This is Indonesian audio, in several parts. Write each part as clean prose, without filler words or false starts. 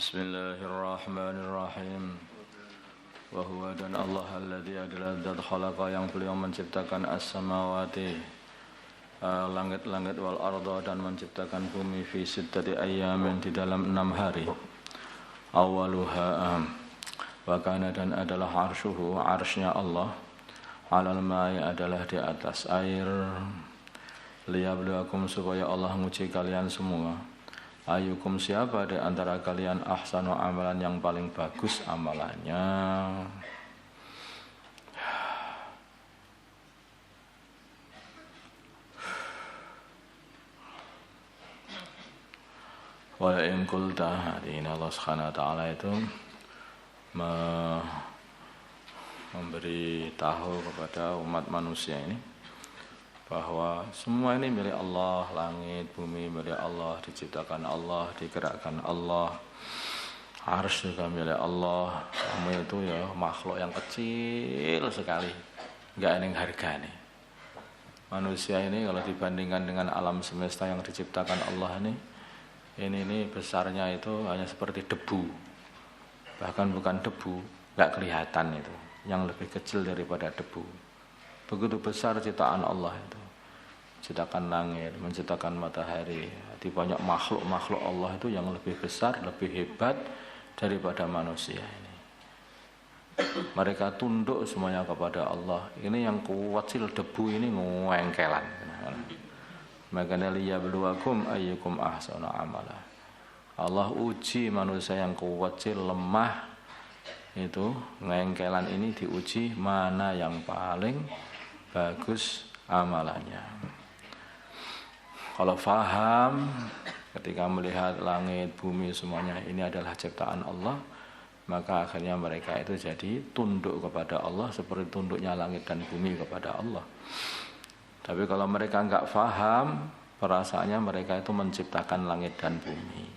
Bismillahirrahmanirrahim. Wa huwa dan Allah alladzi adalah zat khalaqa yang beliau menciptakan as-samawati langit-langit wal arda dan menciptakan bumi fi sittati ayyamin di dalam 6 hari. Awaluha wa kana dan adalah arsyuhu arsy-nya Allah alal ma'i adalah di atas air liyabluwakum supaya Allah nguji kalian semua. Ayukum siapa di antara kalian ahsanu amalan yang paling bagus amalannya. Wa in qulta ini Allah Subhanahu wa taala itu memberi tahu kepada umat manusia ini bahwa semua ini milik Allah, langit, bumi milik Allah, diciptakan Allah, digerakkan Allah, arsy juga milik Allah. Kamu itu ya makhluk yang kecil sekali, nggak ada yang harganya. Manusia ini kalau dibandingkan dengan alam semesta yang diciptakan Allah ini besarnya itu hanya seperti debu, bahkan bukan debu, nggak kelihatan itu, yang lebih kecil daripada debu. Begitu besar ciptaan Allah itu, ciptakan langit, menciptakan matahari, di banyak makhluk Allah itu yang lebih besar, lebih hebat daripada manusia ini. Mereka tunduk semuanya kepada Allah. Ini yang kecil debu ini ngengkelan. Makanya liyabluwakum ayyukum ahsanu amala. Allah uji manusia yang kecil lemah itu ngengkelan ini diuji mana yang paling bagus amalannya. Kalau faham ketika melihat langit, bumi semuanya ini adalah ciptaan Allah, maka akhirnya mereka itu jadi tunduk kepada Allah seperti tunduknya langit dan bumi kepada Allah. Tapi kalau mereka enggak faham, perasaannya mereka itu menciptakan langit dan bumi.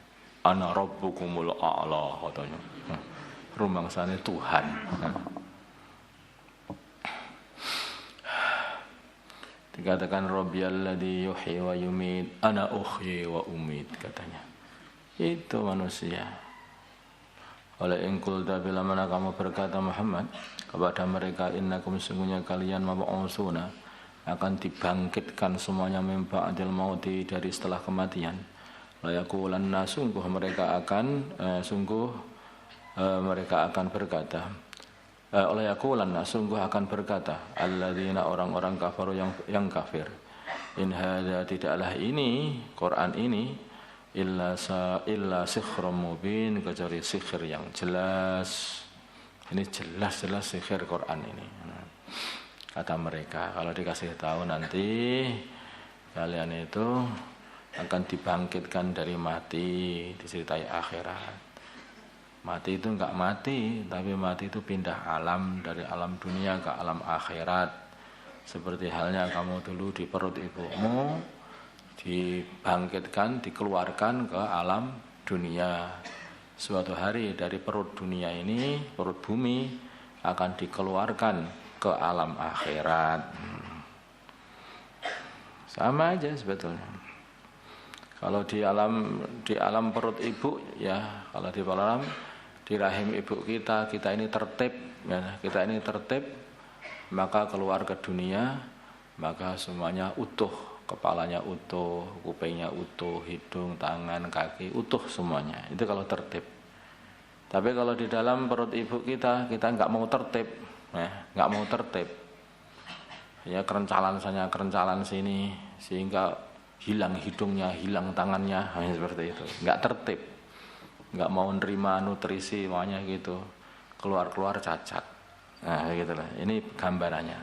Ana rabbukumul a'la katanya. Rumangsane Tuhan. Dikatakan Rabbiyalladzi yuhyi wa yumit, ana uhyi wa umit katanya. Itu manusia. Oleh ingkulta bila mana kamu berkata Muhammad kepada mereka innakum sungguhnya kalian mab'utsuna akan dibangkitkan semuanya min ba'dil mauti dari setelah kematian. La yaqulanna sungguh mereka akan berkata oleh yaqulanna sungguh akan berkata alladzina orang-orang kafaru yang kafir in hadza tidaklah ini Quran ini illa sihrun mubin kecuali sihir yang jelas. Ini jelas sihir Quran ini. Kata mereka kalau dikasih tahu nanti kalian itu akan dibangkitkan dari mati, diceritai akhirat. Mati itu enggak mati, tapi mati itu pindah alam dari alam dunia ke alam akhirat. Seperti halnya kamu dulu di perut ibumu, dibangkitkan, dikeluarkan ke alam dunia. Suatu hari dari perut dunia ini, perut bumi, akan dikeluarkan ke alam akhirat. Sama aja sebetulnya. Kalau di alam perut ibu, ya kalau di rahim ibu kita ini tertib, ya, kita ini tertib, maka keluar ke dunia, maka semuanya utuh, kepalanya utuh, kupingnya utuh, hidung, tangan, kaki utuh semuanya. Itu kalau tertib. Tapi kalau di dalam perut ibu kita nggak mau tertib, ya, nggak mau tertib, ya kerencalan sini, sehingga hilang hidungnya, hilang tangannya, seperti itu, nggak tertib. Nggak mau nerima nutrisi semuanya gitu, keluar cacat. Nah gitulah, ini gambarannya.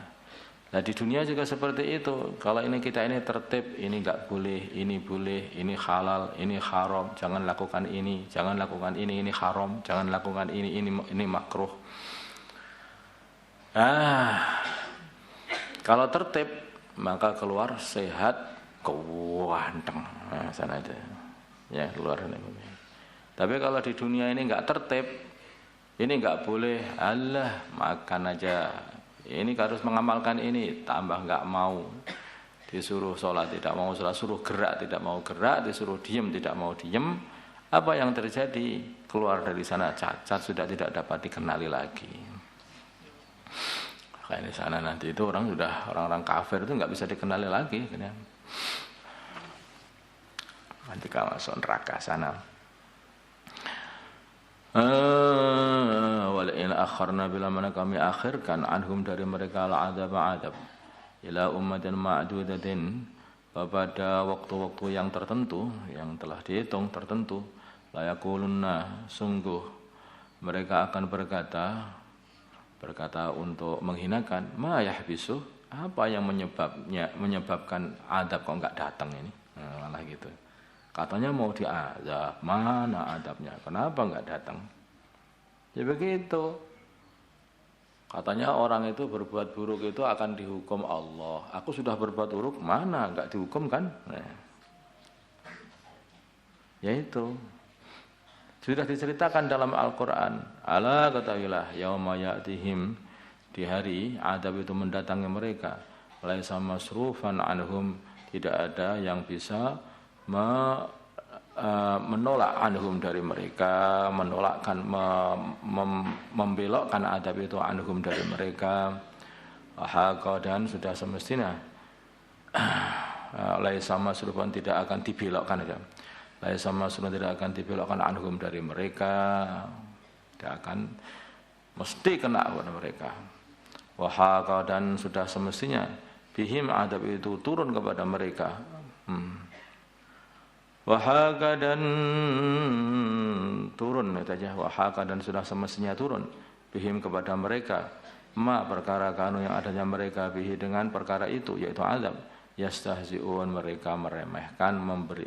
Nah di dunia juga seperti itu. Kalau kita ini tertib, ini nggak boleh, ini boleh, ini halal, ini haram, jangan lakukan ini, jangan lakukan ini haram, jangan lakukan ini makruh. Kalau tertib maka keluar sehat, ganteng. Nah sana aja, ya keluar ini. Tapi kalau di dunia ini enggak tertib, ini enggak boleh, Allah makan aja. Ini harus mengamalkan ini, tambah enggak mau. Disuruh sholat tidak mau sholat, suruh gerak tidak mau gerak, disuruh diem tidak mau diem, Apa yang terjadi? Keluar dari sana cacat, sudah tidak dapat dikenali lagi. Kayak di sana nanti itu orang-orang kafir itu nggak bisa dikenali lagi. Nanti kalau masuk neraka sana. Walain akharna bila mana kami akhirkan anhum dari mereka al-adab ila ummatin ma'dudatin pada waktu-waktu yang tertentu yang telah dihitung tertentu la yaqulunna sungguh mereka akan berkata untuk menghinakan ma yahbisu apa yang menyebabkan adab kok enggak datang ini malah gitu. Katanya mau diazab, mana adabnya? Kenapa enggak datang? Ya begitu. Katanya orang itu berbuat buruk itu akan dihukum Allah. Aku sudah berbuat buruk, mana enggak dihukum kan? Ya itu. Sudah diceritakan dalam Al-Quran. Ala katakanlah, yauma ya'tihim, di hari adab itu mendatangi mereka. Laisa masrufan anhum, tidak ada yang bisa menolak anhum dari mereka, menolakkan membelokkan adab itu anhum dari mereka. Haqa dan sudah semestinya laisa masrufan tidak akan dibelokkan aja. Laisa masrufan tidak akan dibelokkan anhum dari mereka, tidak akan mesti kena kepada mereka. Haqa dan sudah semestinya bihim adab itu turun kepada mereka. Wahaka dan turun saja. Wahaka dan sudah semestinya turun bihim kepada mereka ma perkara kanu yang adanya mereka bihi dengan perkara itu yaitu azab yastahzi'un mereka meremehkan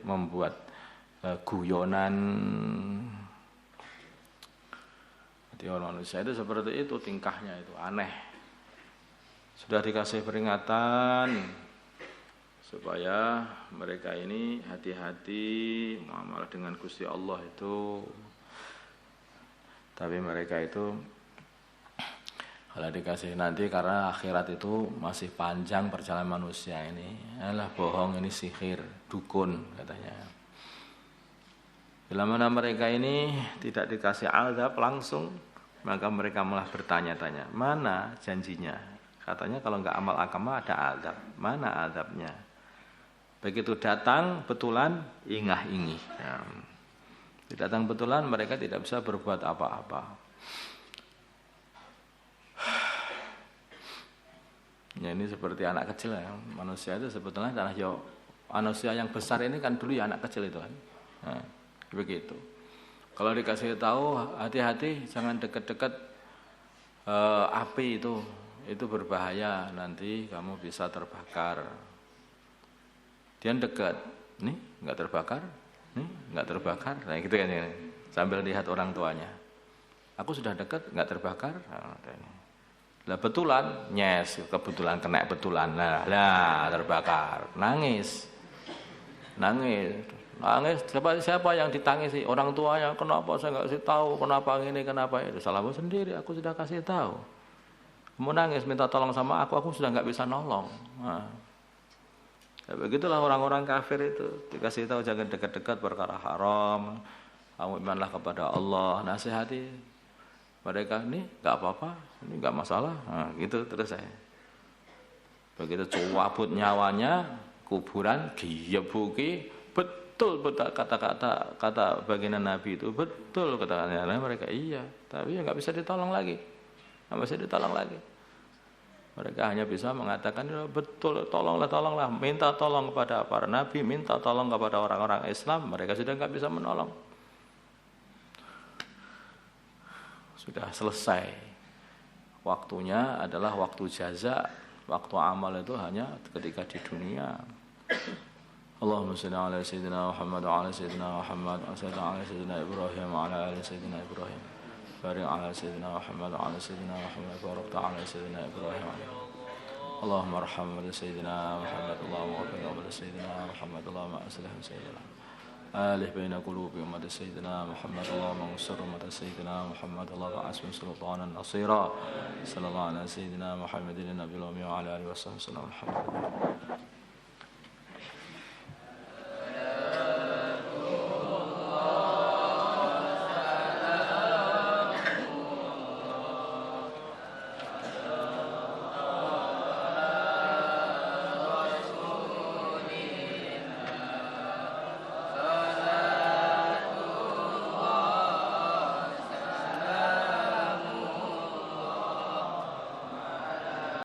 membuat guyonan. Jadi orang manusia itu seperti itu tingkahnya itu aneh. Sudah dikasih peringatan supaya mereka ini hati-hati muamalah dengan Gusti Allah itu. Tapi mereka itu kalau dikasih nanti karena akhirat itu masih panjang perjalanan manusia ini. Alah bohong, ini sihir, dukun katanya. Bila mana mereka ini tidak dikasih azab langsung, maka mereka malah bertanya-tanya, mana janjinya? Katanya kalau enggak amal agama ada azab. Mana azabnya? Begitu datang betulan ingah-ingih. Ya. Datang betulan mereka tidak bisa berbuat apa-apa. Ya ini seperti anak kecil ya. Manusia itu sebetulnya manusia yang besar ini kan dulu ya anak kecil itu kan. Nah, begitu. Kalau dikasih tahu hati-hati jangan dekat-dekat api itu berbahaya nanti kamu bisa terbakar. Dia dekat, nih nggak terbakar, nih nggak terbakar, nah gitu kan ya. Sambil lihat orang tuanya, aku sudah dekat nggak terbakar, lah betulan, kebetulan kena betulan, lah terbakar, nangis, siapa yang ditangisi orang tuanya, kenapa saya nggak kasih tahu, kenapa ini, kenapa itu, salahmu sendiri, aku sudah kasih tahu, mau nangis minta tolong sama aku sudah nggak bisa nolong. Nah. Ya, begitulah orang-orang kafir itu dikasih tahu jangan dekat-dekat perkara haram, kamu imanlah kepada Allah, nasihati mereka ini nggak apa-apa, ini nggak masalah, nah, gitu terus saya. Begitu cabut nyawanya kuburan diyebuki betul kata baginda Nabi itu betul kata mereka iya, tapi ya nggak bisa ditolong lagi, Mereka hanya bisa mengatakan betul, tolonglah, minta tolong kepada para nabi, minta tolong kepada orang-orang Islam. Mereka sudah nggak bisa menolong. Sudah selesai. Waktunya adalah waktu jaza. Waktu amal itu hanya ketika di dunia. Allahumma shalli ala sayyidina Muhammad wa ala sayyidina Muhammad wa ala sayyidina Ibrahim wa ala ali sayyidina Ibrahim. Barik ala sayyidina Muhammad wa ala sayyidina Muhammad wa barik ala sayyidina Ibrahim. Allahumma arham wa sayyidina Muhammad, Allahumma waffiq wa sayyidina Muhammad, Allahumma aslih sayyidina alih baina qulubi ummat sayyidina Muhammad, Allahumma ansur ummat sayyidina Muhammad, Allahumma asmin sultanan nasira. Sallallahu ala sayyidina Muhammadin nabiyil ummi wa ala alihi wa sahbihi.